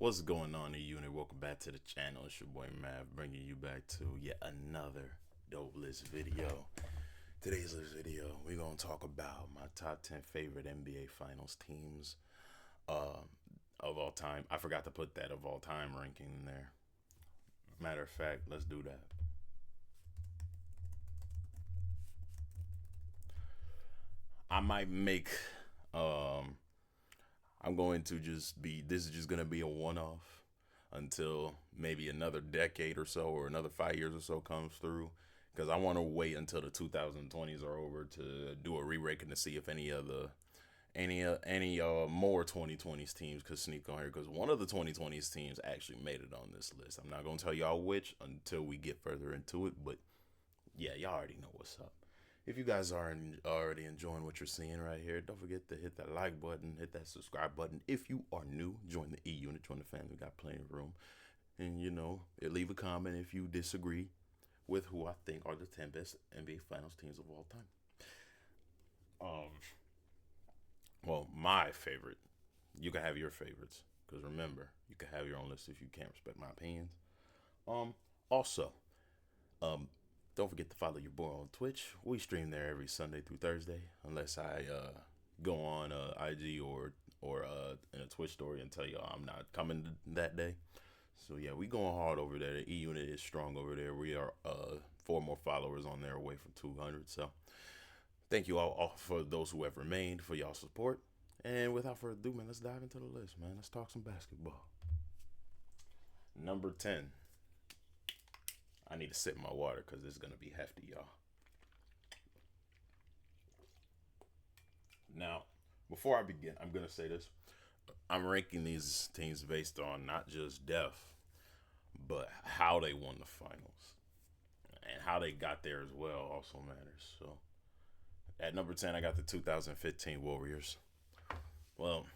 What's going on, unit? Welcome back to the channel. It's your boy Mav, bringing you back to yet another dope list video. Today's list video, we're gonna talk about my top 10 favorite NBA Finals teams uh, of all time. I forgot to put that of all time ranking in there. Matter of fact, let's do that. I might make um, I'm going to just be, this is just going to be a one off until maybe another decade or so, or another 5 years or so comes through. Because I want to wait until the 2020s are over to do a re-ranking to see if any more 2020s teams could sneak on here. Because one of the 2020s teams actually made it on this list. I'm not going to tell y'all which until we get further into it, but yeah, y'all already know what's up. If you guys are already enjoying what you're seeing right here, don't forget to hit that like button, hit that subscribe button. If you are new, join the E Unit, join the family. We got plenty of room. And leave a comment if you disagree with who I think are the 10 best NBA Finals teams of all time. Um, well, my favorite. You can have your favorites, because remember, you can have your own list if you can't respect my opinions. Um, also, um, don't forget to follow your boy on Twitch. We stream there every Sunday through Thursday, unless I go on IG or in a Twitch story and tell y'all I'm not coming that day. So yeah, we going hard over there. The E Unit is strong over there. We are 4 more followers on there, away from 200. So thank you all for those who have remained, for y'all support. And without further ado, man, let's dive into the list, man. Let's talk some basketball. Number 10. I need to sip my water because it's going to be hefty, y'all. Now, before I begin, I'm going to say this. I'm ranking these teams based on not just depth, but how they won the finals. And how they got there as well also matters. So, at number 10, I got the 2015 Warriors. Well,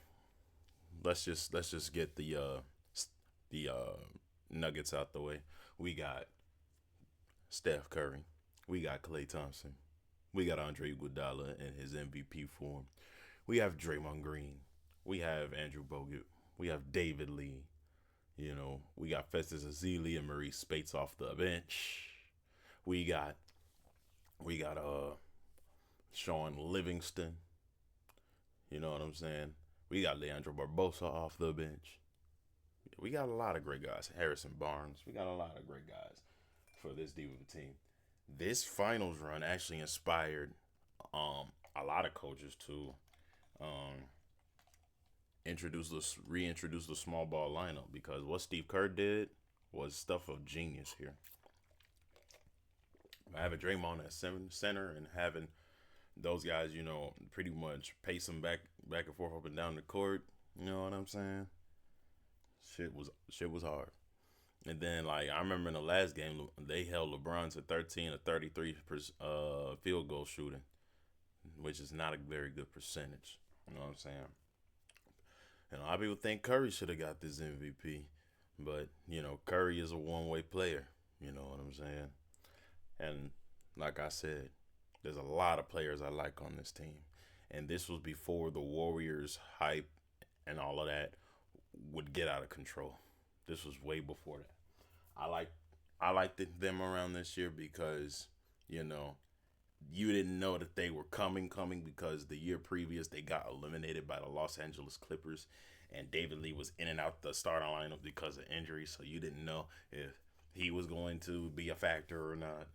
let's just get the Nuggets out the way. We got Steph Curry. We got Klay Thompson. We got Andre Iguodala in his MVP form. We have Draymond Green. We have Andrew Bogut. We have David Lee. We got Festus Ezeli and Maurice Spates off the bench. We got Sean Livingston. You know what I'm saying? We got Leandro Barbosa off the bench. We got a lot of great guys. Harrison Barnes. We got a lot of great guys for this deep of a team. This finals run actually inspired a lot of coaches to um, reintroduce the small ball lineup, because what Steve Kerr did was stuff of genius here. Having Draymond at center and having those guys, pretty much pace them back and forth up and down the court. You know what I'm saying? Shit was hard. And then, like, I remember in the last game, they held LeBron to 13 or 33 field goal shooting, which is not a very good percentage. You know what I'm saying? And a lot of people think Curry should have got this MVP, but Curry is a one-way player. You know what I'm saying? And like I said, there's a lot of players I like on this team, and this was before the Warriors hype and all of that would get out of control. This was way before that. I like I liked them around this year because you know you didn't know that they were coming because the year previous they got eliminated by the Los Angeles Clippers, and David Lee was in and out the starting lineup because of injury, so you didn't know if he was going to be a factor or not.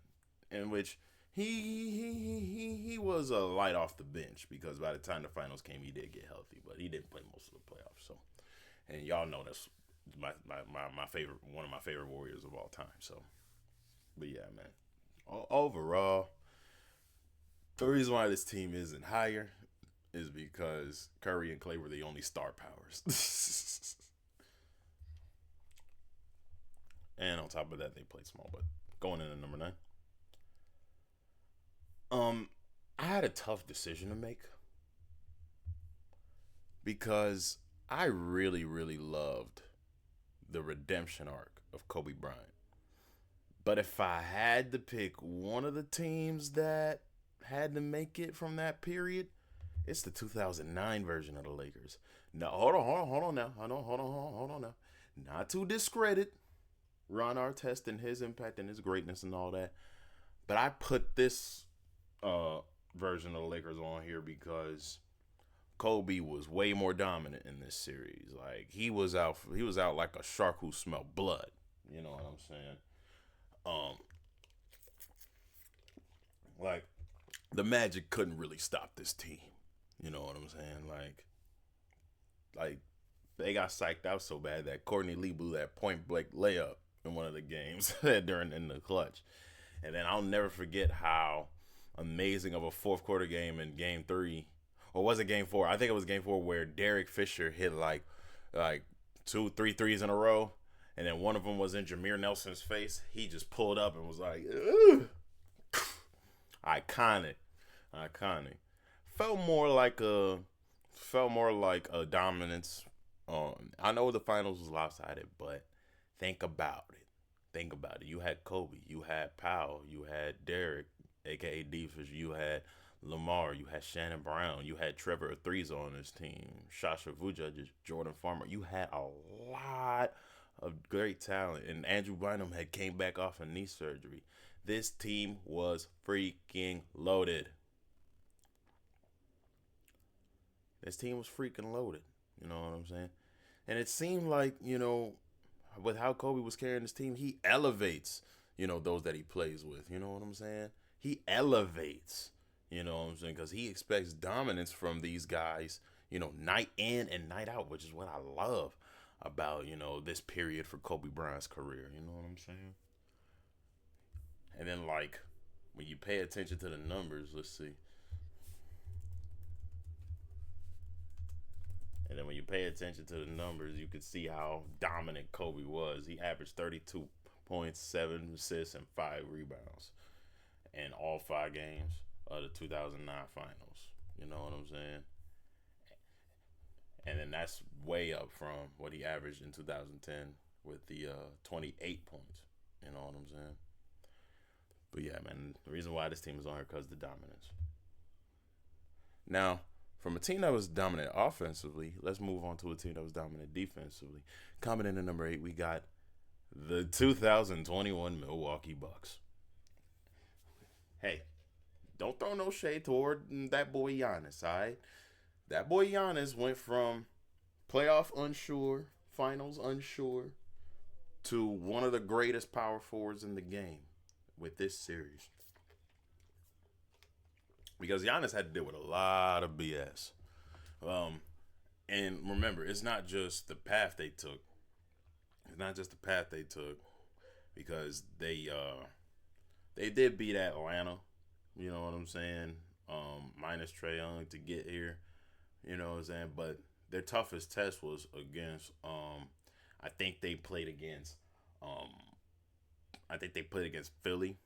In which he was a light off the bench, because by the time the finals came, he did get healthy, but he didn't play most of the playoffs. So, and y'all know that's my favorite, one of my favorite Warriors of all time. So, but yeah, man. Overall, the reason why this team isn't higher is because Curry and Clay were the only star powers. And on top of that, they played small. But going into number 9, um, I had a tough decision to make because I really, really loved the redemption arc of Kobe Bryant. But if I had to pick one of the teams that had to make it from that period, it's the 2009 version of the Lakers. Now, hold on now. Hold on now. Not to discredit Ron Artest and his impact and his greatness and all that, but I put this uh, version of the Lakers on here because Kobe was way more dominant in this series. Like he was out like a shark who smelled blood. You know what I'm saying? Um, like the Magic couldn't really stop this team. You know what I'm saying? Like they got psyched out so bad that Courtney Lee blew that point blank layup in one of the games during in the clutch. And then I'll never forget how amazing of a fourth quarter game in game three. Or was it game four? I think it was game four where Derek Fisher hit like two, three threes in a row. And then one of them was in Jameer Nelson's face. He just pulled up and was like, ugh. Iconic. Iconic. Felt more like a dominance. I know the finals was lopsided, but think about it. Think about it. You had Kobe, you had Powell, you had Derek, aka Defus, you had Lamar, you had Shannon Brown, you had Trevor Threes on his team, Shasha Vujacic, Jordan Farmer. You had a lot of great talent, and Andrew Bynum had came back off of knee surgery. This team was freaking loaded. This team was freaking loaded. You know what I'm saying? And it seemed like, with how Kobe was carrying his team, he elevates, those that he plays with. You know what I'm saying? He elevates, you know what I'm saying? Because he expects dominance from these guys, night in and night out, which is what I love about, this period for Kobe Bryant's career. You know what I'm saying? And then, like, when you pay attention to the numbers, let's see. And then when you pay attention to the numbers, you can see how dominant Kobe was. He averaged 32 points, 7 assists, and 5 rebounds in all 5 games of the 2009 finals. You know what I'm saying? And then that's way up from what he averaged in 2010 with the 28 points. You know what I'm saying? But yeah, man, the reason why this team is on here because of the dominance. Now, from a team that was dominant offensively, let's move on to a team that was dominant defensively. Coming in at number 8, we got the 2021 Milwaukee Bucks. Hey, don't throw no shade toward that boy Giannis, all right? That boy Giannis went from playoff unsure, finals unsure, to one of the greatest power forwards in the game with this series. Because Giannis had to deal with a lot of BS. And remember, it's not just the path they took. It's not just the path they took because they did beat Atlanta. You know what I'm saying? Minus Trae Young to get here. You know what I'm saying? But their toughest test was against. I think they played against. Philly.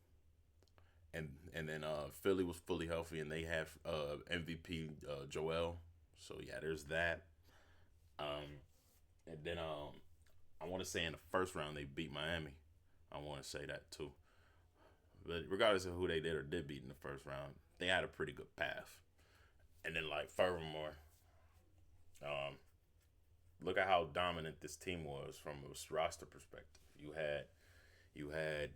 And then Philly was fully healthy, and they have MVP Joel. So yeah, there's that. And then I want to say in the first round they beat Miami. I want to say that too. But regardless of who they did or did beat in the first round, they had a pretty good path. And then furthermore, look at how dominant this team was from a roster perspective. You had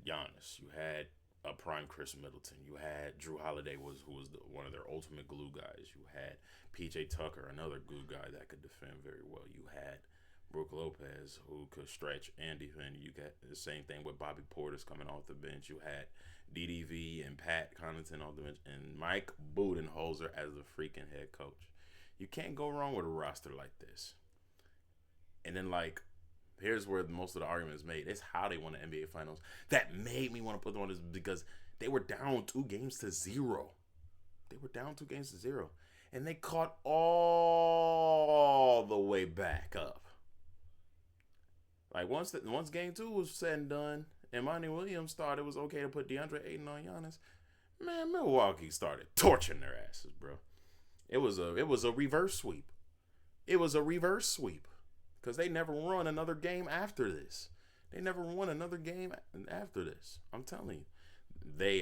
Giannis. You had a prime Chris Middleton. You had Drew Holiday who was one of their ultimate glue guys. You had PJ Tucker, another glue guy that could defend very well. You had Brook Lopez who could stretch and defend. You got the same thing with Bobby Portis coming off the bench. You had DDV and Pat Connaughton off the bench and Mike Budenholzer as the freaking head coach. You can't go wrong with a roster like this. And then here's where most of the argument is made. It's how they won the NBA Finals. That made me want to put them on this because they were down 2-0. They were down 2-0. And they caught all the way back up. Once game 2 was said and done, and Monty Williams thought it was okay to put DeAndre Ayton on Giannis, man, Milwaukee started torching their asses, bro. It was a reverse sweep. It was a reverse sweep. Because they never won another game after this. They never won another game after this. I'm telling you.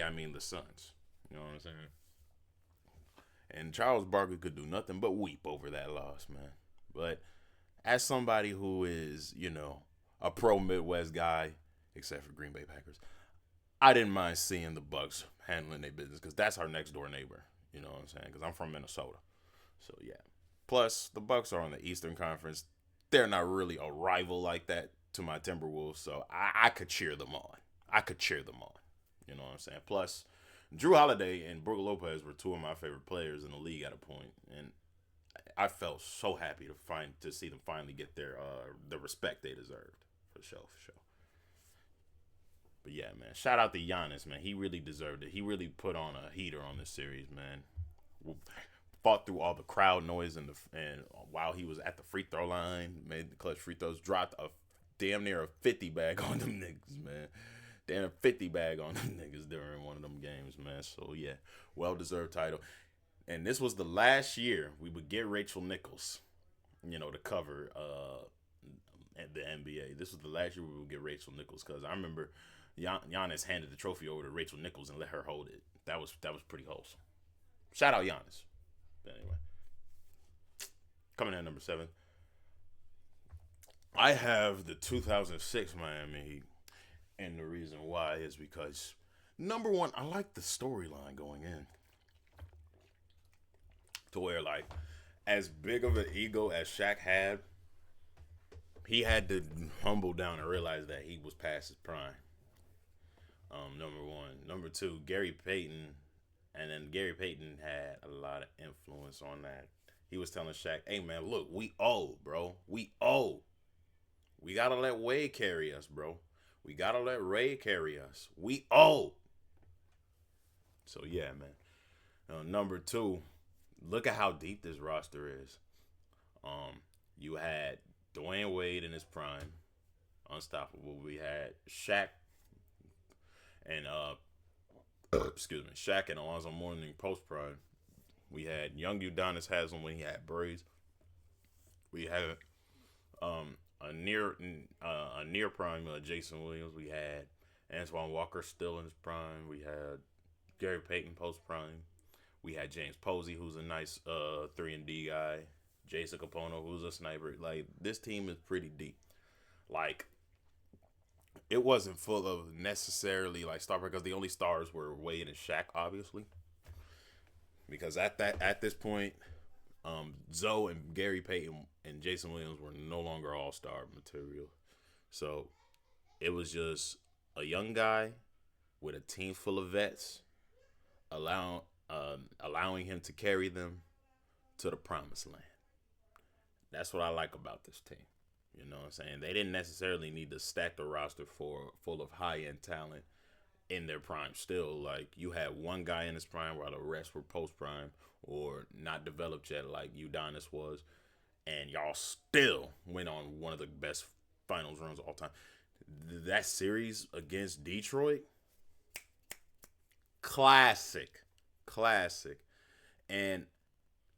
I mean the Suns. You know what I'm saying? And Charles Barkley could do nothing but weep over that loss, man. But as somebody who is, a pro Midwest guy, except for Green Bay Packers, I didn't mind seeing the Bucks handling their business because that's our next door neighbor. You know what I'm saying? Because I'm from Minnesota, so yeah. Plus, the Bucks are on the Eastern Conference. They're not really a rival like that to my Timberwolves, so I could cheer them on. I could cheer them on. You know what I'm saying? Plus, Drew Holiday and Brook Lopez were two of my favorite players in the league at a point, and I felt so happy to see them finally get their the respect they deserved for sure, for sure. But yeah, man, shout out to Giannis, man. He really deserved it. He really put on a heater on this series, man. Fought through all the crowd noise and while he was at the free throw line, made the clutch free throws, dropped a damn near a 50 bag on them niggas, man. Damn a 50 bag on them niggas during one of them games, man. So yeah, well deserved title. And this was the last year we would get Rachel Nichols, to cover the NBA. This was the last year we would get Rachel Nichols because I remember Giannis handed the trophy over to Rachel Nichols and let her hold it. That was pretty wholesome. Shout out Giannis. But anyway, coming in at number 7, I have the 2006 Miami Heat, and the reason why is because number one, I like the storyline going in to where like as big of an ego as Shaq had, he had to humble down and realize that he was past his prime. Number one. Number two, Gary Payton. And then Gary Payton had a lot of influence on that. He was telling Shaq, hey, man, look, we owe, bro. We owe. We got to let Wade carry us, bro. We got to let Ray carry us. We owe. So, yeah, man. Number two, look at how deep this roster is. You had Dwayne Wade in his prime, unstoppable. We had Shaq and Shaq and Alonzo Mourning post prime. We had young Udonis Haslem when he had braids. We had a near prime Jason Williams. We had Antoine Walker still in his prime. We had Gary Payton post prime. We had James Posey, who's a nice 3-and-D guy. Jason Capono, who's a sniper. Like, this team is pretty deep. Like, it wasn't full of necessarily like star because the only stars were Wade and Shaq, obviously. Because at this point, Zoe and Gary Payton and Jason Williams were no longer all-star material. So it was just a young guy with a team full of vets, allowing him to carry them to the promised land. That's what I like about this team. You know what I'm saying? They didn't necessarily need to stack the roster full of high-end talent in their prime still. Like, you had one guy in his prime while the rest were post-prime or not developed yet like Udonis was. And y'all still went on one of the best finals runs of all time. That series against Detroit, classic. And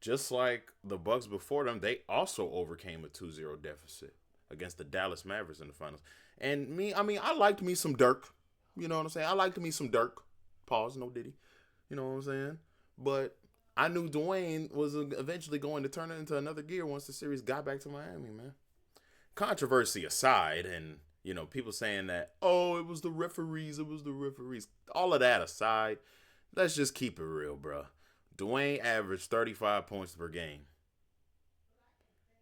just like the Bucks before them, they also overcame a 2-0 deficit against the Dallas Mavericks in the finals. And I liked me some Dirk. You know what I'm saying? I liked me some Dirk. Pause, no Diddy. You know what I'm saying? But I knew Dwayne was eventually going to turn it into another gear once the series got back to Miami, man. Controversy aside, and, people saying that, oh, it was the referees. All of that aside, let's just keep it real, bro. Dwayne averaged 35 points per game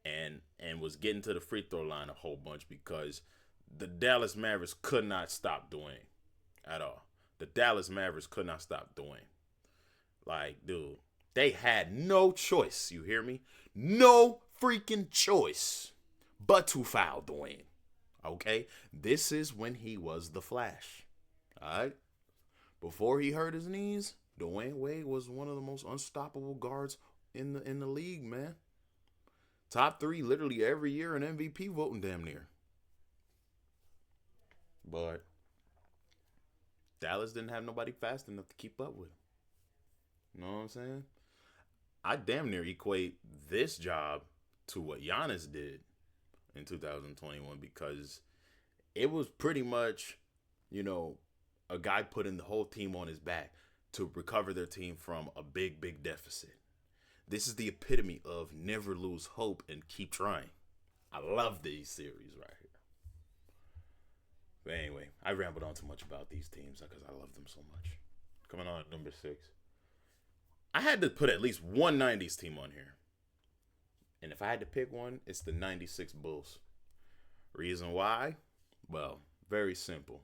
and was getting to the free throw line a whole bunch because the Dallas Mavericks could not stop Dwayne at all. The Dallas Mavericks could not stop Dwayne. Like, dude, they had no choice, you hear me? No freaking choice but to foul Dwayne. Okay? This is when he was the Flash. All right? Before he hurt his knees, Dwayne Wade was one of the most unstoppable guards in the league, man. Top 3 literally every year in MVP voting damn near. But Dallas didn't have nobody fast enough to keep up with him. You know what I'm saying? I damn near equate this job to what Giannis did in 2021 because it was pretty much, a guy putting the whole team on his back to recover their team from a big, big deficit. This is the epitome of never lose hope and keep trying. I love these series right here. But anyway, I rambled on too much about these teams because I love them so much. Coming on at number 6. I had to put at least one 90s team on here. And if I had to pick one, it's the 96 Bulls. Reason why? Well, very simple.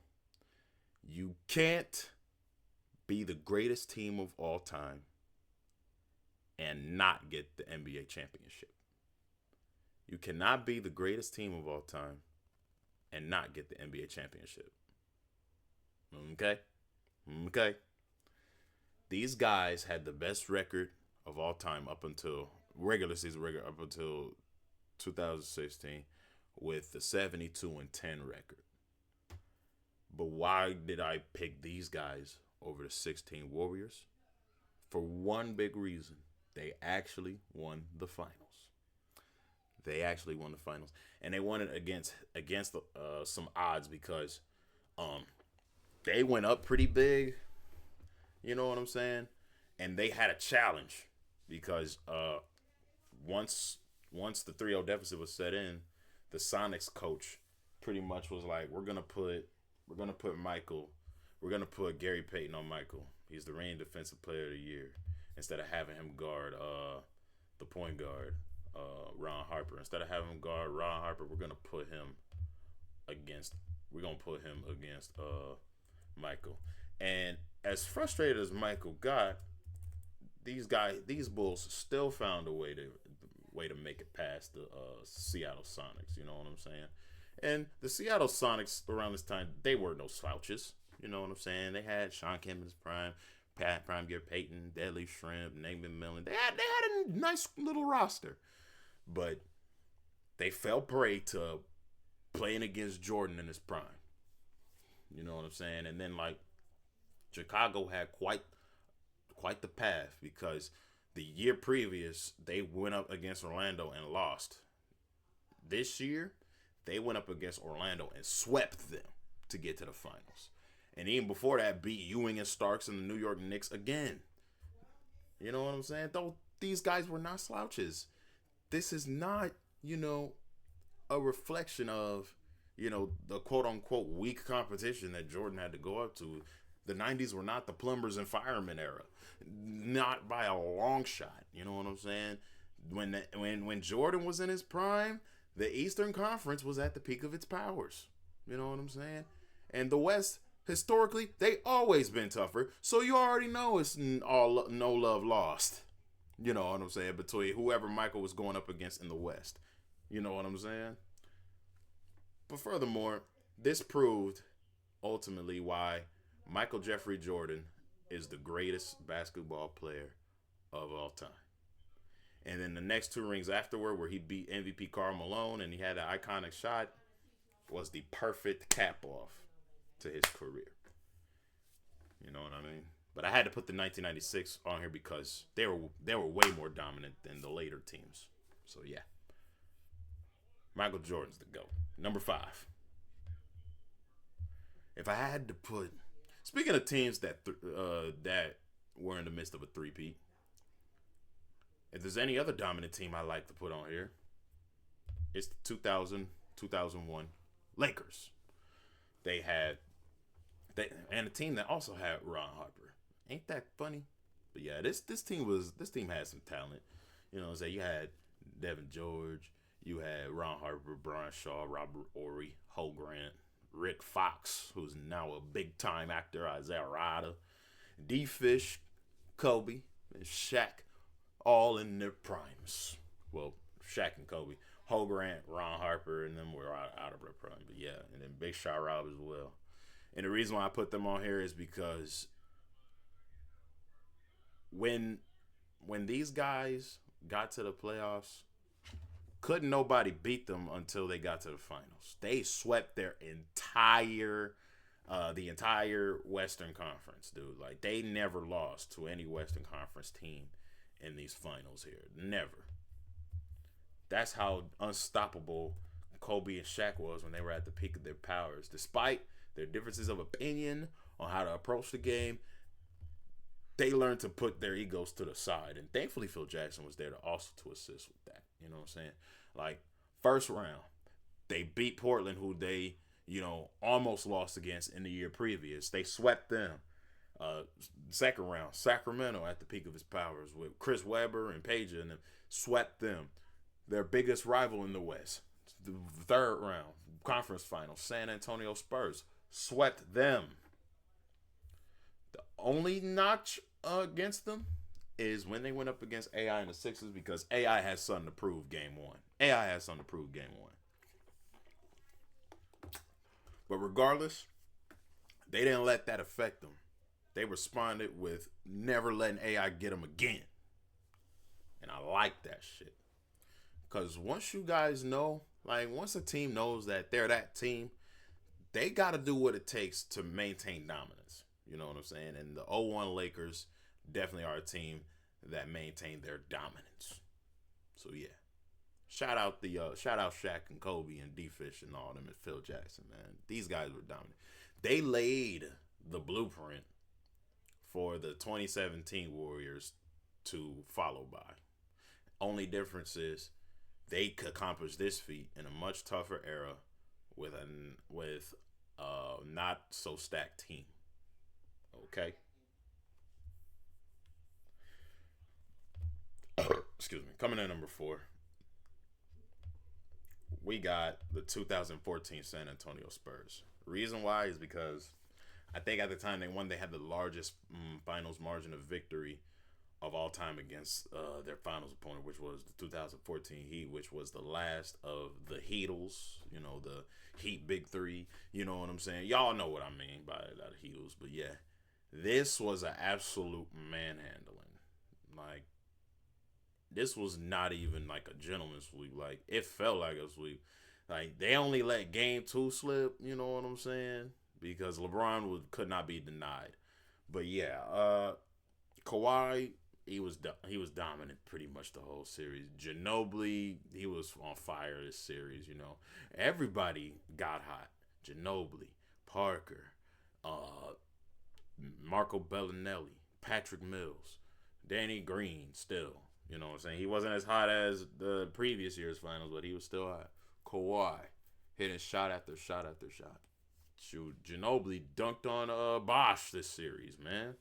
You can't be the greatest team of all time and not get the NBA championship. You cannot be the greatest team of all time and not get the NBA championship. Okay? Okay. These guys had the best record of all time up until regular season record up until 2016 with the 72-10 record. But why did I pick these guys over the 16 Warriors? For one big reason. They actually won the finals. They actually won the finals, and they won it against some odds because they went up pretty big. You know what I'm saying? And they had a challenge because once the 3-0 deficit was set in, the Sonics coach pretty much was like, we're gonna put Gary Payton on Michael. He's the reigning defensive player of the year instead of having him guard the point guard. Ron Harper. Instead of having him guard Ron Harper, we're gonna put him against Michael. And as frustrated as Michael got, these Bulls still found a way to make it past the Seattle Sonics. You know what I'm saying? And the Seattle Sonics around this time, they were no slouches. You know what I'm saying? They had Shawn Kemp in his prime, Prime Gary Payton, Deadly Shrimp, Nathan Millen. They had a nice little roster. But they fell prey to playing against Jordan in his prime. You know what I'm saying? And then like Chicago had quite the path because the year previous they went up against Orlando and lost. This year they went up against Orlando and swept them to get to the finals. And even before that beat Ewing and Starks and the New York Knicks again. You know what I'm saying? Though these guys were not slouches. This is not, a reflection of, the quote-unquote weak competition that Jordan had to go up to. The 90s were not the plumbers and firemen era. Not by a long shot. You know what I'm saying? When Jordan was in his prime, the Eastern Conference was at the peak of its powers. You know what I'm saying? And the West, historically, they always been tougher. So you already know it's all no love lost. You know what I'm saying? Between whoever Michael was going up against in the West. You know what I'm saying? But furthermore, this proved ultimately why Michael Jeffrey Jordan is the greatest basketball player of all time. And then the next 2 rings afterward, where he beat MVP Karl Malone and he had an iconic shot, was the perfect cap off to his career. You know what I mean? But I had to put the 1996 on here because they were way more dominant than the later teams. So yeah, Michael Jordan's the GOAT. Number 5. If I had to put, speaking of teams that were in the midst of a three-peat, if there's any other dominant team I like to put on here, it's the 2000-2001 Lakers. And a team that also had Ron Harper. Ain't that funny? But yeah, this team had some talent. You know what I'm saying? You had Devin George, you had Ron Harper, Brian Shaw, Robert Horry, Ho Grant, Rick Fox, who's now a big time actor, Isaiah Rada, D Fish, Kobe, and Shaq, all in their primes. Well, Shaq and Kobe. Ho Grant, Ron Harper, and them were out of their prime. But yeah, and then Big Shot Rob as well. And the reason why I put them on here is because when these guys got to the playoffs, couldn't nobody beat them until they got to the finals. They swept their entire Western Conference, dude. Like, they never lost to any Western Conference team in these finals here. Never. That's how unstoppable Kobe and Shaq was when they were at the peak of their powers. Despite their differences of opinion on how to approach the game, they learned to put their egos to the side. And thankfully, Phil Jackson was there to also to assist with that. You know what I'm saying? Like, first round, they beat Portland, who they, almost lost against in the year previous. They swept them. Uh, Second round, Sacramento at the peak of his powers with Chris Webber and Peja and them swept them. Their biggest rival in the West. The third round, conference final, San Antonio Spurs swept them. The only notch against them is when they went up against AI and the Sixers because AI has something to prove game one. AI has something to prove game one. But regardless, they didn't let that affect them. They responded with never letting AI get them again. And I like that shit. Because once you guys know, like once a team knows that they're that team, they got to do what it takes to maintain dominance. You know what I'm saying? And the 0-1 Lakers definitely are a team that maintain their dominance. So yeah. Shout out Shaq and Kobe and D Fish and all them and Phil Jackson, man. These guys were dominant. They laid the blueprint for the 2017 Warriors to follow by. Only difference is they could accomplish this feat in a much tougher era with a not so stacked team. Okay. Excuse me. Coming in number 4, we got the 2014 San Antonio Spurs. Reason why is because I think at the time they won, they had the largest finals margin of victory of all time against their finals opponent, which was the 2014 Heat, which was the last of the Heatles, the Heat Big Three. You know what I'm saying? Y'all know what I mean by the Heatles. But yeah, this was an absolute manhandling. Like, this was not even like a gentleman's sweep. Like, it felt like a sweep. Like, they only let game 2 slip, you know what I'm saying? Because LeBron could not be denied. But yeah, Kawhi, he was dominant pretty much the whole series. Ginobili, he was on fire this series. Everybody got hot. Ginobili, Parker, Marco Bellinelli, Patrick Mills, Danny Green. Still, you know what I'm saying. He wasn't as hot as the previous year's finals, but he was still hot. Kawhi hitting shot after shot after shot. Shoot, Ginobili dunked on Bosch this series, man.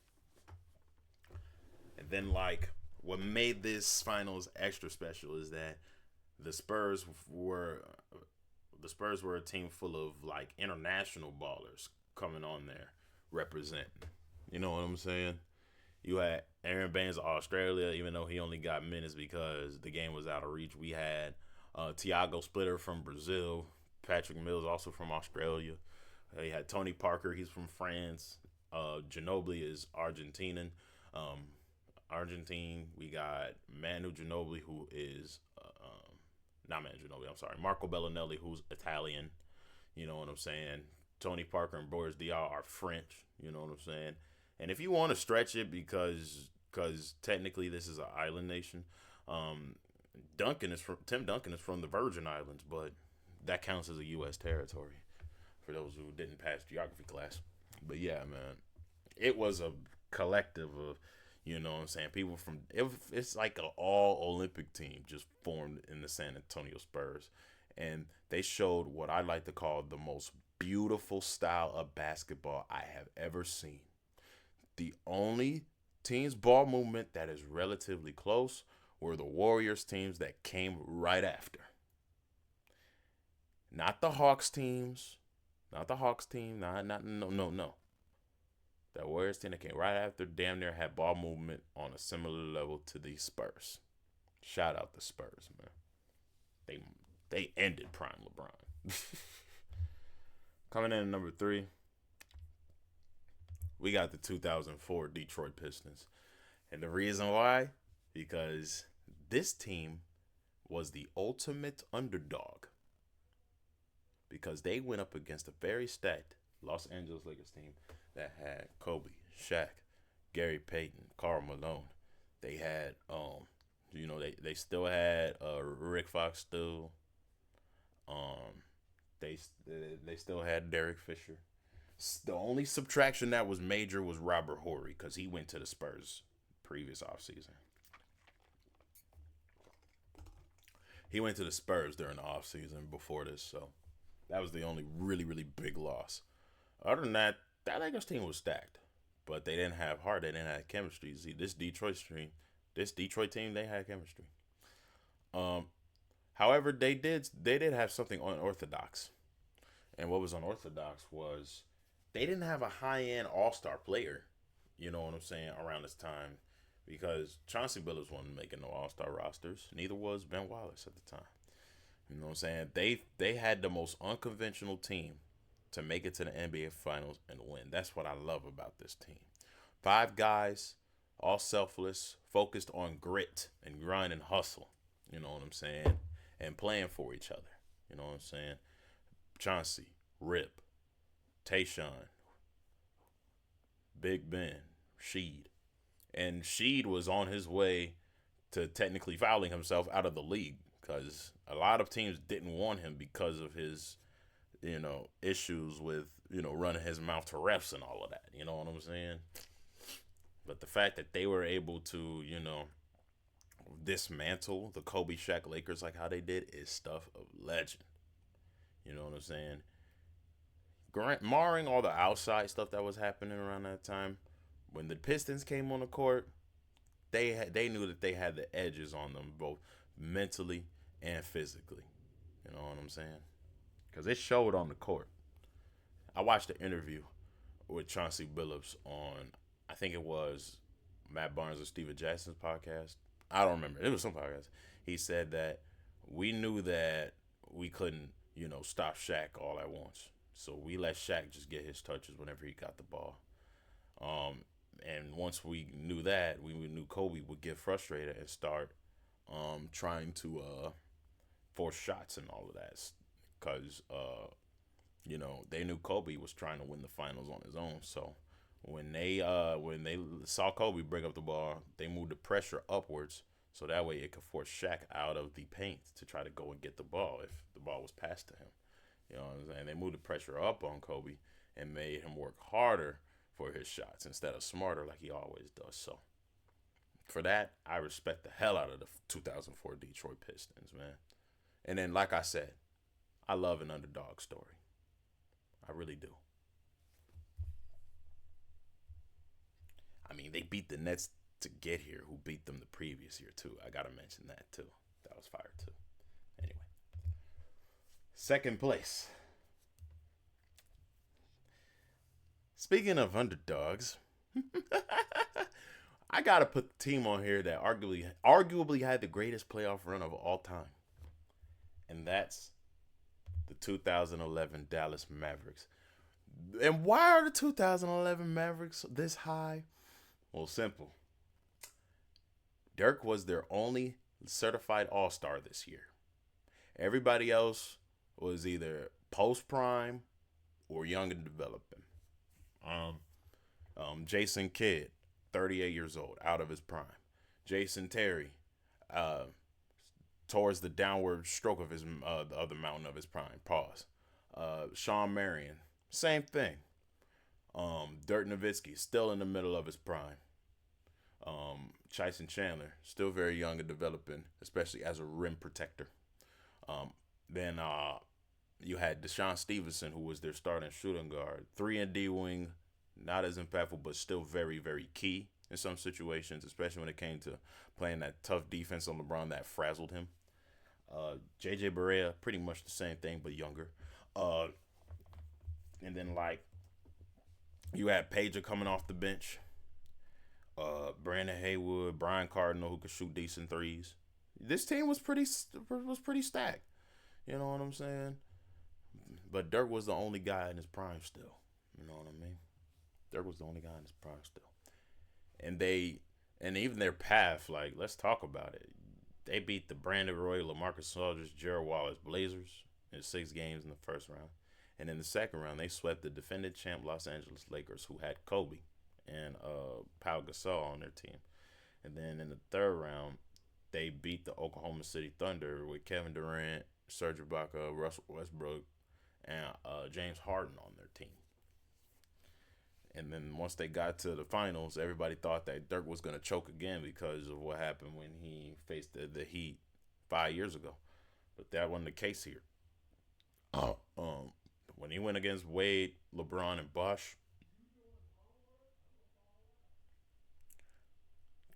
And then, like, what made this finals extra special is that the Spurs were a team full of like international ballers coming on there representing. You know what I'm saying? You had Aaron Baines of Australia, even though he only got minutes because the game was out of reach. We had Thiago Splitter from Brazil, Patrick Mills also from Australia. You had Tony Parker, he's from France. Ginobili is Argentinian. Argentine. We got Manu Ginobili, who is not Manu Ginobili. I'm sorry, Marco Bellinelli, who's Italian. You know what I'm saying? Tony Parker and Boris Diaw are French. You know what I'm saying? And if you want to stretch it, because technically this is an island nation, Tim Duncan is from the Virgin Islands, but that counts as a U.S. territory for those who didn't pass geography class. But yeah, man, it was a collective of, you know what I'm saying, people from it's like an all Olympic team just formed in the San Antonio Spurs, and they showed what I like to call the most beautiful style of basketball I have ever seen. The only team's ball movement that is relatively close were the Warriors teams that came right after. Not the Hawks teams. Not the Hawks team. Not no. That Warriors team that came right after damn near had ball movement on a similar level to the Spurs. Shout out the Spurs, man. They ended prime LeBron. Coming in at number 3, we got the 2004 Detroit Pistons. And the reason why? Because this team was the ultimate underdog. Because they went up against a very stacked Los Angeles Lakers team that had Kobe, Shaq, Gary Payton, Karl Malone. They had, they still had Rick Fox still. They still had Derek Fisher. The only subtraction that was major was Robert Horry because he went to the Spurs previous offseason. He went to the Spurs during the offseason before this, so That was the only really, really big loss. Other than that, that Lakers team was stacked, but they didn't have heart. They didn't have chemistry. See, this Detroit team, they had chemistry. Um, However, they did have something unorthodox, and what was unorthodox was they didn't have a high end All Star player. You know what I'm saying around this time, because Chauncey Billups wasn't making no All Star rosters. Neither was Ben Wallace at the time. You know what I'm saying? They had the most unconventional team to make it to the NBA Finals and win. That's what I love about this team. Five guys, all selfless, focused on grit and grind and hustle. You know what I'm saying? And playing for each other. You know what I'm saying? Chauncey, Rip, Tayshawn, Big Ben, Sheed. And Sheed was on his way to technically fouling himself out of the league because a lot of teams didn't want him because of his, issues with, running his mouth to refs and all of that. You know what I'm saying? But the fact that they were able to, dismantle the Kobe Shaq Lakers like how they did is stuff of legend. You know what I'm saying? Marring all the outside stuff that was happening around that time, when the Pistons came on the court, they knew that they had the edges on them both mentally and physically. You know what I'm saying? Because it showed on the court. I watched the interview with Chauncey Billups on, I think it was Matt Barnes or Steven Jackson's podcast. I don't remember. It was some podcast. He said that we knew that we couldn't, stop Shaq all at once. So we let Shaq just get his touches whenever he got the ball. And once we knew that, we knew Kobe would get frustrated and start trying to force shots and all of that. Because, they knew Kobe was trying to win the finals on his own. So when they saw Kobe break up the ball, they moved the pressure upwards so that way it could force Shaq out of the paint to try to go and get the ball if the ball was passed to him. You know what I'm saying? They moved the pressure up on Kobe and made him work harder for his shots instead of smarter like he always does. So for that, I respect the hell out of the 2004 Detroit Pistons, man. And then, like I said, I love an underdog story. I really do. I mean, they beat the Nets to get here, who beat them the previous year, too. I got to mention that, too. That was fire, too. Anyway. Second place. Speaking of underdogs, I got to put the team on here that arguably had the greatest playoff run of all time. And that's the 2011 Dallas Mavericks. And why are the 2011 Mavericks this high? Well, simple. Dirk was their only certified All-Star this year. Everybody else was either post-prime or young and developing. Jason Kidd, 38 years old, out of his prime. Jason Terry, towards the downward stroke of his the other mountain of his prime. Pause. Sean Marion, same thing. Dirk Nowitzki, still in the middle of his prime. Tyson Chandler, still very young and developing, especially as a rim protector. Then you had Deshaun Stevenson, who was their starting shooting guard. 3-and-D wing, not as impactful, but still very, very key in some situations, especially when it came to playing that tough defense on LeBron that frazzled him. JJ Barea, pretty much the same thing, but younger. And then, you had Pager coming off the bench. Brandon Haywood, Brian Cardinal, who could shoot decent threes. This team was pretty stacked. You know what I'm saying? But Dirk was the only guy in his prime still. You know what I mean? Dirk was the only guy in his prime still. And even their path, let's talk about it. They beat the Brandon Roy, LaMarcus Aldridge, Gerald Wallace Blazers in 6 games in the first round. And in the second round, they swept the defending champ Los Angeles Lakers, who had Kobe and Pau Gasol on their team. And then in the third round, they beat the Oklahoma City Thunder with Kevin Durant, Serge Ibaka, Russell Westbrook, and James Harden on their team. And then once they got to the finals, everybody thought that Dirk was going to choke again because of what happened when he faced the Heat 5 years ago. But that wasn't the case here. Um, when he went against Wade, LeBron, and Bosh,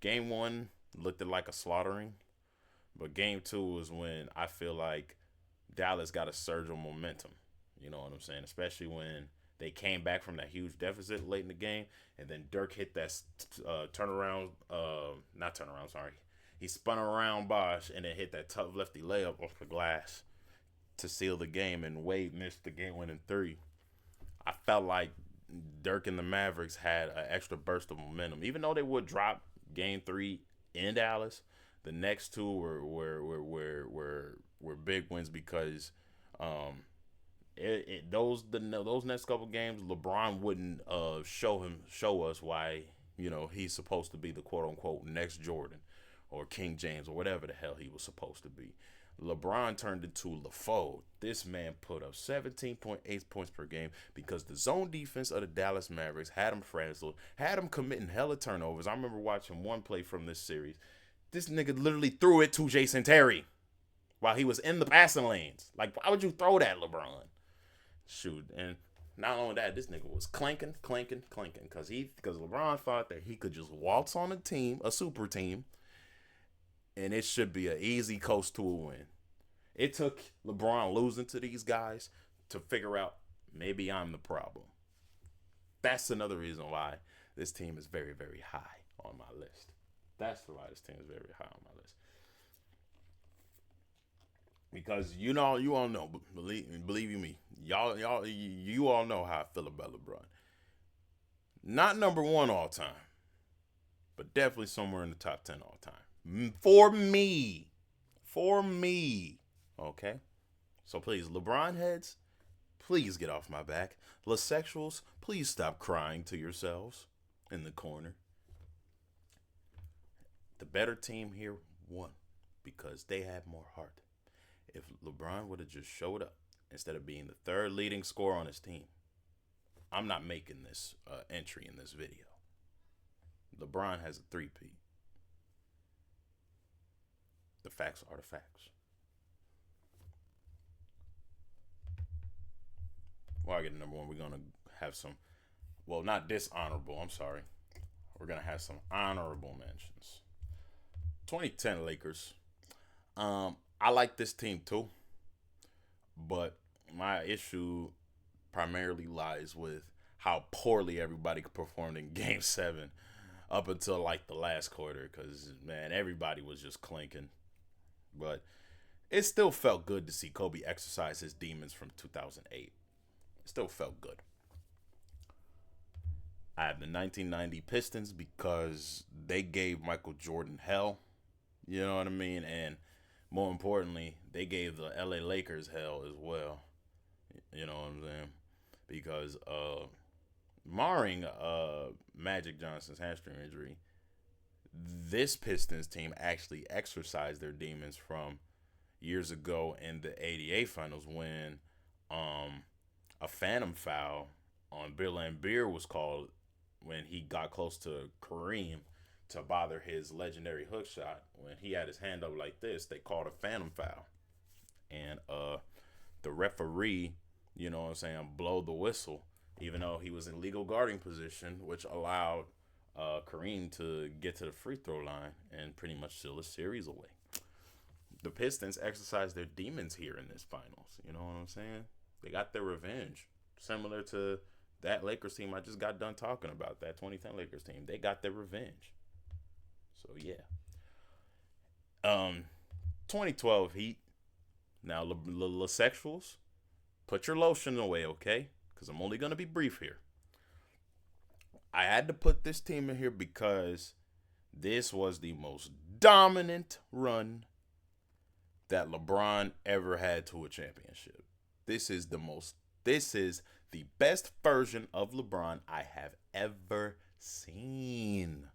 game one looked like a slaughtering, but game two was when I feel like Dallas got a surge of momentum. You know what I'm saying? Especially when they came back from that huge deficit late in the game, and then Dirk hit that turnaround, not turnaround, sorry. He spun around Bosh and then hit that tough lefty layup off the glass to seal the game, and Wade missed the game-winning three. I felt like Dirk and the Mavericks had an extra burst of momentum, even though they would drop Game Three in Dallas. The next two were big wins because um, those next couple games, LeBron wouldn't show us why he's supposed to be the quote unquote next Jordan or King James or whatever the hell he was supposed to be. LeBron turned into LaFoe. This man put up 17.8 points per game because the zone defense of the Dallas Mavericks had him frazzled, had him committing hella turnovers. I remember watching one play from this series. This nigga literally threw it to Jason Terry while he was in the passing lanes. Like, why would you throw that, LeBron? Shoot, and not only that, this nigga was clanking, because LeBron thought that he could just waltz on a team, a super team, and it should be an easy coast to a win. It took LeBron losing to these guys to figure out maybe I'm the problem. That's another reason why this team is very, very high on my list. That's why this team is very high on my list. Because you all know, believe you me, you all know how I feel about LeBron. Not number one all time, but definitely somewhere in the top 10 all time. For me. For me. Okay? So please, LeBron heads, please get off my back. Lesexuals, please stop crying to yourselves in the corner. The better team here won because they had more heart. If LeBron would have just showed up instead of being the third leading scorer on his team, I'm not making this entry in this video. LeBron has a three-peat. The facts are the facts. Before I get to number one, we're going to have some, well, not dishonorable, I'm sorry. We're going to have some honorable mentions. 2010 Lakers. I like this team too, but my issue primarily lies with how poorly everybody performed in Game 7 up until like the last quarter because, man, everybody was just clinking. But it still felt good to see Kobe exercise his demons from 2008. It still felt good. I have the 1990 Pistons because they gave Michael Jordan hell. You know what I mean? And more importantly, they gave the LA Lakers hell as well. You know what I'm saying? Because marring Magic Johnson's hamstring injury, this Pistons team actually exercised their demons from years ago in the '88 finals when a phantom foul on Bill Laimbeer was called when he got close to Kareem to bother his legendary hook shot. When he had his hand up like this, they called a phantom foul. And the referee, you know what I'm saying, blow the whistle, even though he was in legal guarding position, which allowed Kareem to get to the free throw line and pretty much seal the series away. The Pistons exercised their demons here in this finals. You know what I'm saying? They got their revenge. Similar to that Lakers team I just got done talking about, that 2010 Lakers team. They got their revenge. So, yeah. 2012 Heat. Now, sexuals, put your lotion away, okay? Because I'm only going to be brief here. I had to put this team in here because this was the most dominant run that LeBron ever had to a championship. This is the best version of LeBron I have ever seen.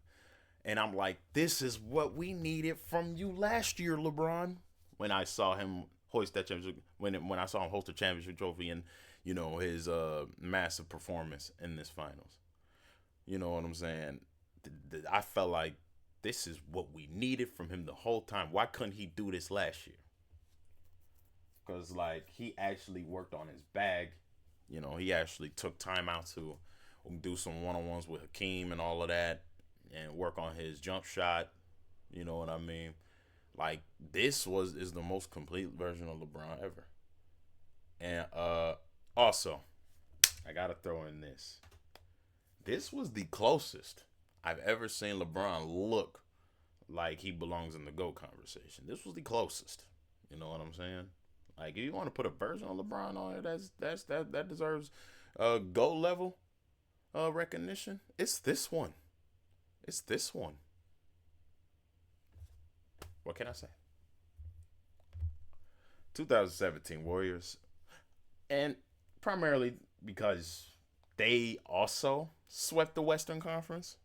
And I'm like, this is what we needed from you last year, LeBron. When I saw him hoist that championship, when I saw him host a championship trophy and, you know, his massive performance in this finals. You know what I'm saying? I felt like this is what we needed from him the whole time. Why couldn't he do this last year? because like he actually worked on his bag. He actually took time out to do some one on ones with Hakeem and all of that, and work on his jump shot. You know what I mean? Like this is the most complete version of LeBron ever. And also, I gotta throw in this. This was the closest I've ever seen LeBron look like he belongs in the GOAT conversation. This was the closest. You know what I'm saying? Like if you want to put a version of LeBron on it, that deserves GOAT level recognition. It's this one. It's this one. What can I say? 2017 Warriors, and primarily because they also swept the Western Conference,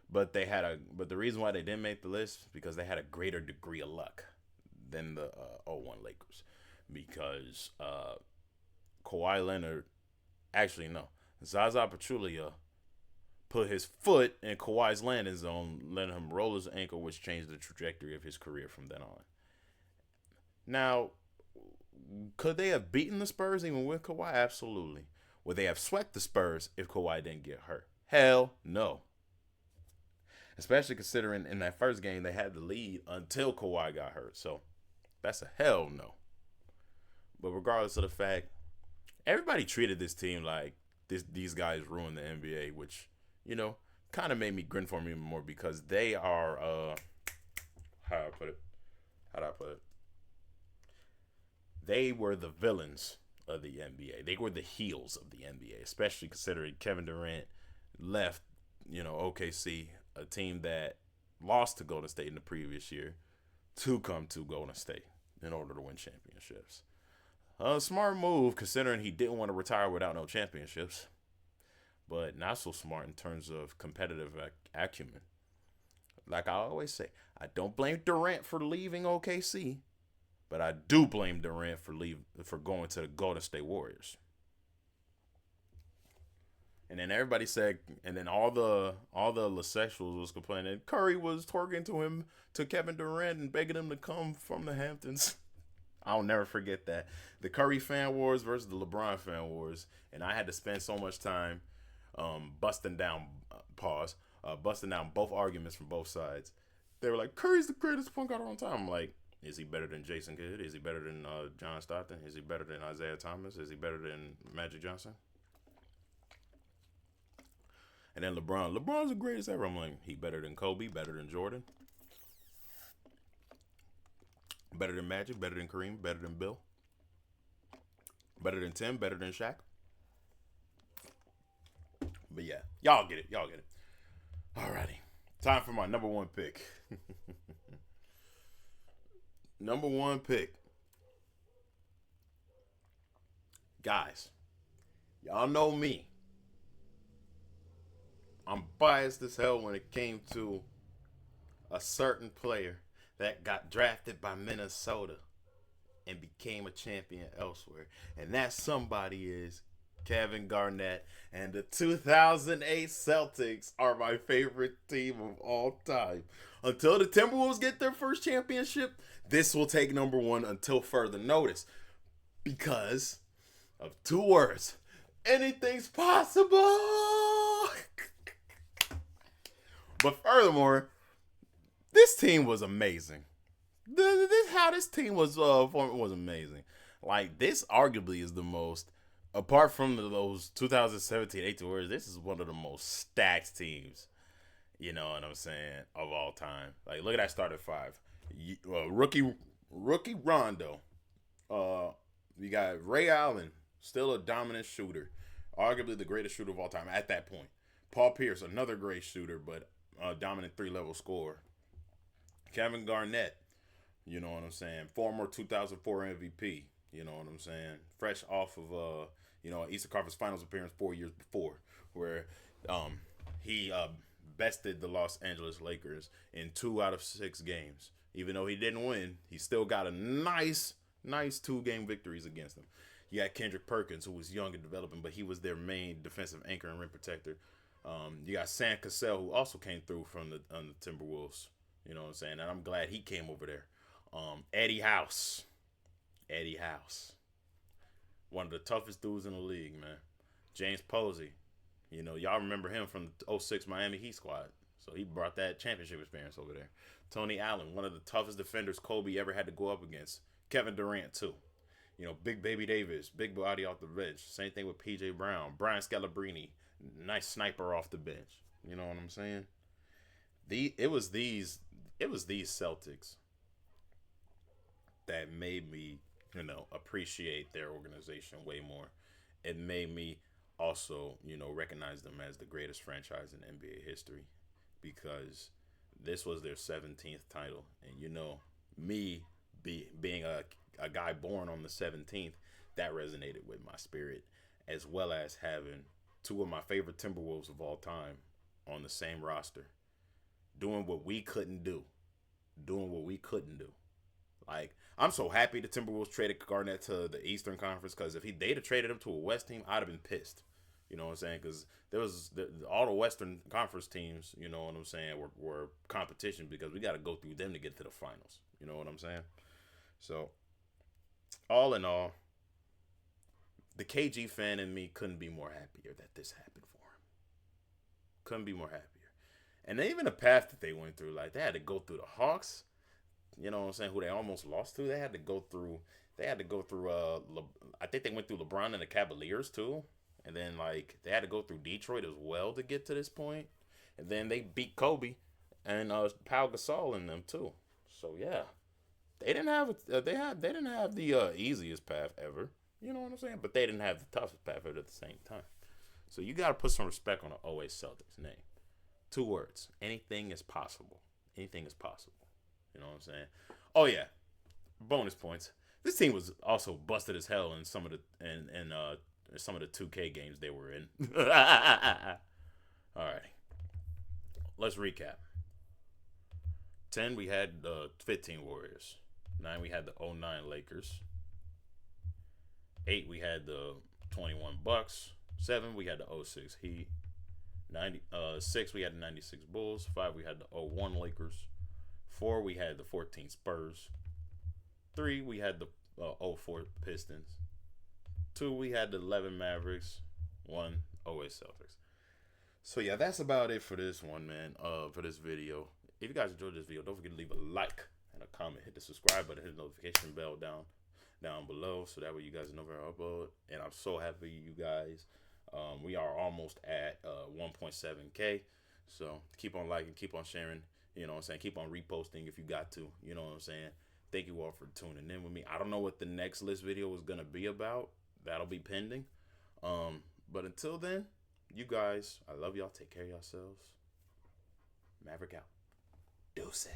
but the reason why they didn't make the list is because they had a greater degree of luck than the 01 Lakers, because Kawhi Leonard, actually no, Zaza Pachulia put his foot in Kawhi's landing zone, letting him roll his ankle, which changed the trajectory of his career from then on. Now, could they have beaten the Spurs even with Kawhi? Absolutely. Would they have swept the Spurs if Kawhi didn't get hurt? Hell no. Especially considering in that first game they had the lead until Kawhi got hurt. So that's a hell no. But regardless of the fact, everybody treated this team like these guys ruined the NBA, which, kind of made me grin for them even more, because they are how do I put it? They were the villains of the NBA. They were the heels of the NBA, especially considering Kevin Durant left, OKC, a team that lost to Golden State in the previous year, to come to Golden State in order to win championships. A smart move, considering he didn't want to retire without no championships, but not so smart in terms of competitive acumen. Like I always say, I don't blame Durant for leaving OKC, but I do blame Durant for going to the Golden State Warriors. And then everybody said, and then all the Lesexuals was complaining Curry was twerking to Kevin Durant and begging him to come from the Hamptons. I'll never forget that. The Curry fan wars versus the LeBron fan wars, and I had to spend so much time busting down both arguments from both sides. They were like, Curry's the greatest point guard of all time. I'm like, is he better than Jason Kidd? Is he better than John Stockton? Is he better than Isaiah Thomas? Is he better than Magic Johnson? And then LeBron's the greatest ever. I'm like, he better than Kobe, better than Jordan, better than Magic, better than Kareem, better than Bill, better than Tim, better than Shaq. But yeah, y'all get it. Alrighty, time for my number one pick. Number one pick. Guys, y'all know me. I'm biased as hell when it came to a certain player that got drafted by Minnesota and became a champion elsewhere. And that somebody is Kevin Garnett. And the 2008 Celtics are my favorite team of all time. Until the Timberwolves get their first championship, this will take number one until further notice. Because of two words. Anything's possible! But furthermore, this team was amazing. How this team was formed was amazing. Like, this arguably is the most, apart from those 2017-18 Warriors, this is one of the most stacked teams, you know what I'm saying, of all time. Like, look at that starting five. Rookie Rondo. We got Ray Allen, still a dominant shooter. Arguably the greatest shooter of all time at that point. Paul Pierce, another great shooter, but dominant three-level scorer. Kevin Garnett, you know what I'm saying, former 2004 MVP, you know what I'm saying, fresh off of Eastern Conference Finals appearance 4 years before, where he bested the Los Angeles Lakers in 2 out of 6 games. Even though he didn't win, he still got a nice 2-game victories against them. You got Kendrick Perkins, who was young and developing, but he was their main defensive anchor and rim protector. You got Sam Cassell, who also came through from the Timberwolves. You know what I'm saying? And I'm glad he came over there. Eddie House. Eddie House, one of the toughest dudes in the league, man. James Posey, y'all remember him from the '06 Miami Heat squad. So he brought that championship experience over there. Tony Allen, one of the toughest defenders Kobe ever had to go up against. Kevin Durant, too. Big Baby Davis, big body off the bench. Same thing with PJ Brown. Brian Scalabrine, nice sniper off the bench. You know what I'm saying? It was these Celtics that made me, appreciate their organization way more. It made me also, recognize them as the greatest franchise in NBA history because this was their 17th title. And, me being a guy born on the 17th, that resonated with my spirit, as well as having two of my favorite Timberwolves of all time on the same roster, doing what we couldn't do. Like, I'm so happy the Timberwolves traded Garnett to the Eastern Conference because if they'd have traded him to a West team, I'd have been pissed. You know what I'm saying? Because there was all the Western Conference teams, you know what I'm saying, were competition because we got to go through them to get to the finals. You know what I'm saying? So, all in all, the KG fan in me couldn't be more happier that this happened for him. Couldn't be more happier. And even the path that they went through, like they had to go through the Hawks, you know what I'm saying, who they almost lost to. They had to go through I think they went through LeBron and the Cavaliers too. And then like they had to go through Detroit as well to get to this point. And then they beat Kobe and Pau Gasol in them too. So yeah. They didn't have the easiest path ever. You know what I'm saying? But they didn't have the toughest path ever at the same time. So you got to put some respect on the OA Celtics name. 2 words. Anything is possible. Anything is possible. You know what I'm saying? Oh yeah. Bonus points. This team was also busted as hell in some of the some of the 2K games they were in. All right. Let's recap. 10 we had the 15 Warriors. 9 we had the 09 Lakers. 8 we had the 21 Bucks. 7 we had the 06 Heat. 6 we had the 96 Bulls. 5 we had the 01 Lakers. 4 we had the 14 Spurs. 3 we had the 04 Pistons. 2 we had the 11 Mavericks. 1 OA Celtics. So yeah, that's about it for this one, man. For this video. If you guys enjoyed this video, don't forget to leave a like and a comment. Hit the subscribe button. Hit the notification bell down below, so that way you guys know when I upload. And I'm so happy you guys. We are almost at 1.7K. So keep on liking, keep on sharing. You know what I'm saying? Keep on reposting if you got to. You know what I'm saying? Thank you all for tuning in with me. I don't know what the next list video is going to be about. That'll be pending. But until then, you guys, I love y'all. Take care of yourselves. Maverick out. Deuces.